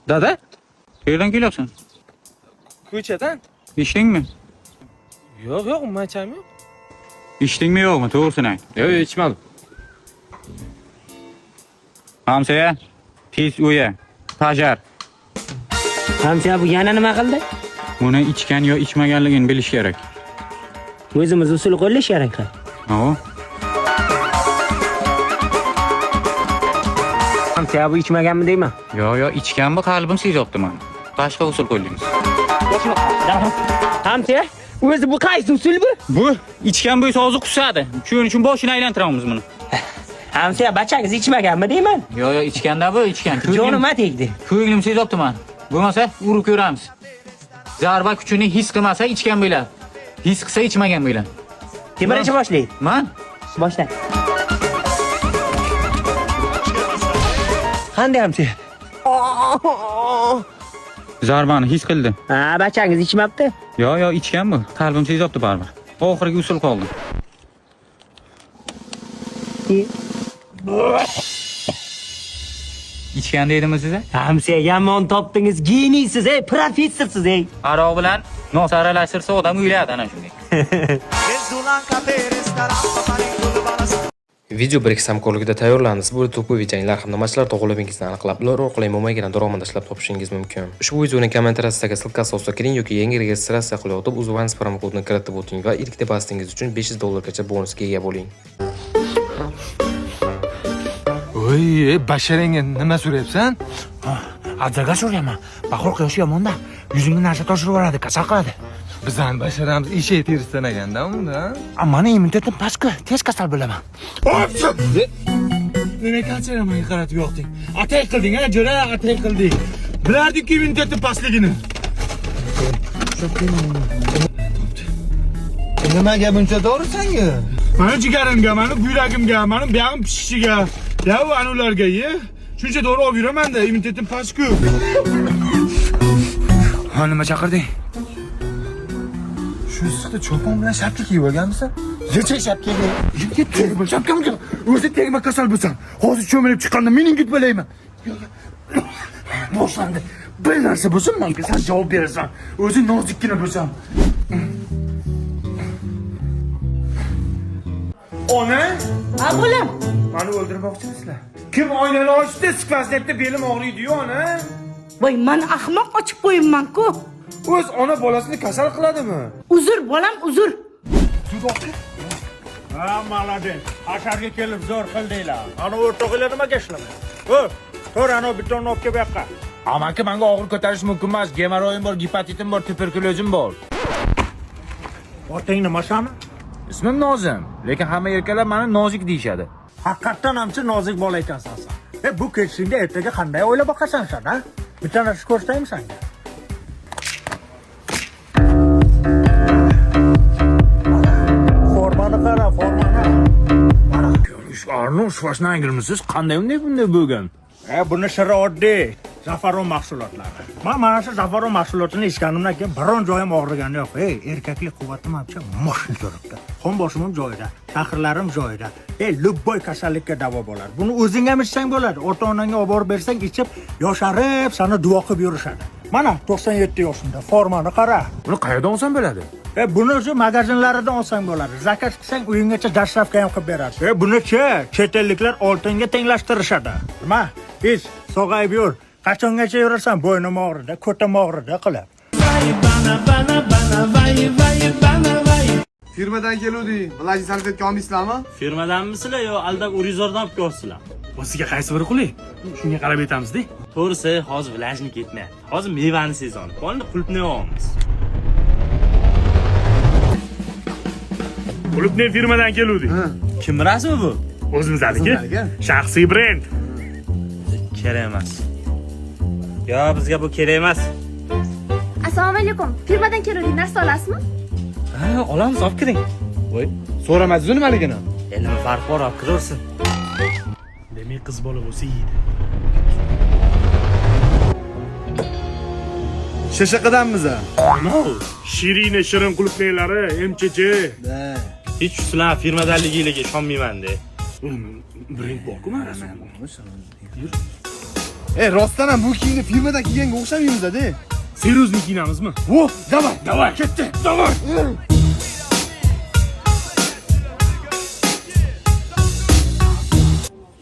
Dada? Qayerdan kelyapsan? Ko'chadan? Ichdingmi? Yo'q, umuman yo'q. Ichdingmi yo'qmi? To'g'risini ayt. Yo'q, ichmadim. Hamsa, tez uya. Tajar. Hamsa bu yana nima qildi? Buni ichgan yo ichmaganligini bilish kerak. O'zimiz usul qo'llash kerak. Ha. Hamsa bu ichmaganmi deyman? Yo, ichganmi qalbim sezyapti men. Boshqa usul qo'yamiz. Hamsa, o'zi bu qaysi usul bu? Bu ichgan bo'lsa hozir qusadi. Shuning uchun boshini aylantiramiz buni. Hamsa, bachangiz ichmaganmi deyman? Yo, ichganda bu ichgan. Jonima tegdi. Ko'nglim sezyapti men. Bo'lmasa urib ko'ramiz. Zarba kuchini his qilmasa ichgan bo'ladi. His qilsa ichmagan bo'ladi. Kim birinchi boshlaydi? Men Boshla. Qanday Hamsa? zarbani his qildi. Ha, bachangiz ichmabdi. Yo, ichgan bu. Qalbim sezyapti baribir. Oxirgi usul qoldi. İçgan deydimi size? Hamsa, yomon topdingiz. Geniysiz, professorsiz, Aroq bilan nos aralashtirsa odam o'yladi ana shunday. Video bir hamkorligida tayyorlandi. Siz bu to'pov janglar hamda matchlar to'g'riligini aniqlab, ular orqali mo'maygina daromad ishlab topishingiz mumkin. Ushbu videoning kommentariyasiga ссылка asosida kiring yoki yangi registratsiya qilayotib UZVANS promo kodini kiritib o'ting va ilk depozitingiz uchun $500 gacha bonusga ega bo'ling. Oy, basharangga nima so'rayapsan? Adzaga so'rayman. Bahor quyoshi yomon-da. Yuzingga narsa toshirib yuboradi, kasal qiladi. Bizning basharamiz eshak terisidan ekanda unda. Mani immunitetim pastku, tez kasal bo'laman. Nima kanseraman qaratib yo'qding. Atay qilding, jo'ra atay qilding. Bilardingki immunitetim pastligini. Nimaga buncha dorisan-ku? Mani jigarimga, mani buyragimga, mani buyog'im pishishiga, yo'q anularga, shuncha dori olib yuraman-da, immunitetim pastku. Ha, nima chaqirding? Shu issiqda cho'pon bilan shapka kiyib olganmisan? Necha shapkaga? Shapkamga o'zi tegma kasal bo'lsam, hozir cho'milib chiqqanda mening gitbalayman. Boshlandi. Bir narsa bo'lsin, menga sen javob berasan. O'zing nozikkina bo'lsan. Ona? Ha, bolam. Meni o'ldirmoqchimisizlar? Kim oynani ochdi, siqlas debdi, belim og'riydi-yu, ona. Voy, men ahmoq ochib qo'yibman-ku. O'z ona bolasini kasal qiladimi? Uzr, bolam, uzr. Ha, malades. Asharga kelib zo'r qildinglar. Ana o'rtog'inglar nimaga ishlamaydi? To'g'ri, ana bittani olib kel bu yoqqa. Amaki, menga og'ir ko'tarish mumkin emas. Gemoroyim bor, gepatitim bor, tuberkulozim bor. Oting nima shami? Ismim Nozim, lekin hamma erkaklar meni nozik deyishadi. Haqiqatan hamcha nozik bola ekansan sen. Bu ketishingda ertaga qanday o'ylab boqasan sen, ha? Bitta narsa ko'rsataymi senga? Formani qara, formani. Mana, Arnold Schwarzeneggermisiz? Qanday bunday bo'lgan? Buni siri oddiy. Zafaron mahsulotlari. Men mana shu zafaron mahsulotini ichganimdan keyin biron joyim og'rigani yo'q. Erkaklik quvvatim hamcha moshni turibdi. Qon boshim ham joyida, tahrirlarim joyida. Lubboy kasallikka davo bo'ladi. Buni o'zing ham ichsang bo'ladi. Ota-onangga olib borib bersang, ichib, yosharib, seni duo qilib yurishadi. Mana 97 yoshimda formani qara. Buni qayerdan olsam bo'ladi? Buni o'sha magazinlaridan olsang bo'ladi. Zakaz qilsang uyinggacha dostavka ham qilib beradi. Buni-chi, chet elliklar oltinga tenglashtirishadi. Nima? Ich, sog'ayib yur. Qachongacha yurasan, bo'ynim og'rida, ko'tam og'rida qilib. Firmadan keluvdik. Bilajni sarfetga olmaysizlarmi? Firmadanmisizlar yo aldab urizordan olib kelyapsizlar? O'ziga qaysi biri qulay? Shunga qarab aytamiz-da. To'g'risi, hozir vlajni ketmayapti. Hozir mevani sezoni. Qoldi qulupni olamiz. Qulupni firmadan keluvdik. Kim rasmi bu? O'zimizniki. Shaxsiy brend. Kerak emas. Yo, bizga bu kerak emas. Assalomu alaykum. Firmadan keluvdik, narsa olasizmi? Ha, olamiz, olib kiring. Voy, so'ramadingiz nimaligini? Nima farq bor, olib kiraversin. Demak, qiz bola bo'lsa yeydi. Shashaqadanmiz. Nima u? Shirina shirin qulupnalari, MCC. Hech sizlar firmadanligiga ishonmayman-da. Brend borku mana. Yur. Rostdan ham bu kiyimni firmadan kiyganga o'xshamaymiz-da. Seryozni kiyinamizmi? Vo, davay. Davay, ketdi. Davay.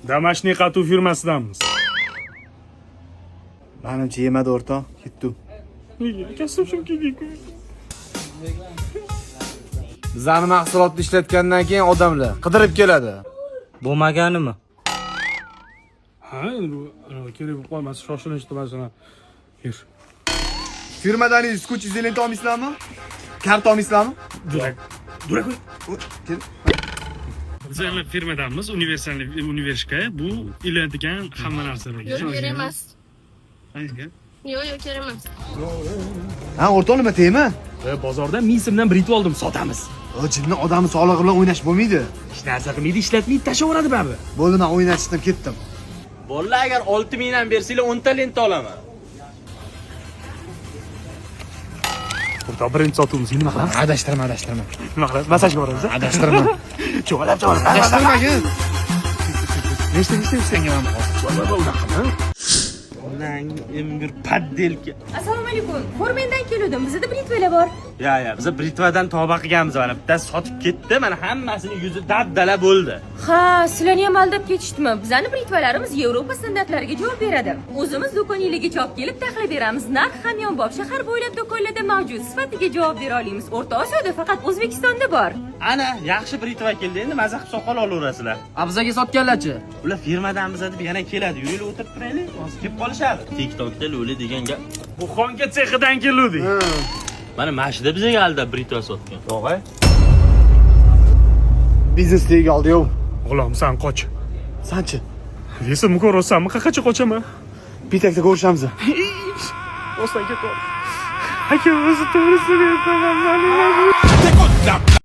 Damashniy qatuv firmasidanmiz. Menimcha yemadi o'rtoq, ketdi. Kassobchim kiydik. Bizani mahsulotni ishlatgandan keyin odamlar qidirib keladi. Bo'lmaganimi? Ha, endi bu kerak bo'lib qolmasa shoshilinchda masalan. Yer. Firmadan skuch izelent olmaysizlarmi? Kart olmaysizlarmi? Durak. Kel. Biz ham firmadanmiz, universitet. Bu iladigan hamma narsalarga. Yo'q, kerak emas. Yo'q, kerak emas. Ha, o'rtoq nima tegmi? Bozorda 1000 so'mdan bir oldim, sotamiz. Jinni odamni sog'lig'i bilan o'ynash bo'lmaydi. Hech narsa qilmaydi, ishlatmaydi, tashaveradi babi. Bo'ldi, men o'ynatishdan ketdim. Bolalar agar 6000 dan bersanglar 10 ta lenta olaman. O'rtoq, birinchi sotuvimiz nima qilamiz? Adashtirma. Nima qilamiz? Masajga boramiz. Adashtirma. Cho'g'alab. Adashtirmagin. Nechta senga ham qol. Ulan bir paddelka. Assalomu alaykum. Formendan keldim. Bizda britvalar bor. Ya, biz britvadan tavba qilganmiz mana. Bittasi sotib ketdi, mana hammasini yuzi dabdala bo'ldi. Ha, sizlarni ham aldab ketishdimi? Bizning britvalarimiz Yevropa standartlariga javob beradi. O'zimiz do'koningizga olib kelib taxlab beramiz. Narx hamyonbop shahar bo'ylab do'konlarda mavjud. Sifatiga javob bera olamiz. O'rta Osiyoda faqat O'zbekistonda bor. Ana, yaxshi britva keldi. Endi maza qilib soqol olaverasizlar. Abzaga sotganlarchi? Ular firmadan bizga deb yana keladi. Yurib o'tirib turaylik, hozir kelib qolishadi. TikTokda Luli degan gap. Bu xonga sexidan keluvdik. Mana mashida bizga aldab britva sotgan. Tog'ay. Biznes tegi oldi yo'q. G'ulom, sen qoch. Sanchi? Resimni ko'rsanmi? Qayerga qochaman? Bitakda ko'rishamiz. Ostonga qol. Aka, o'zi to'g'risini aytaman.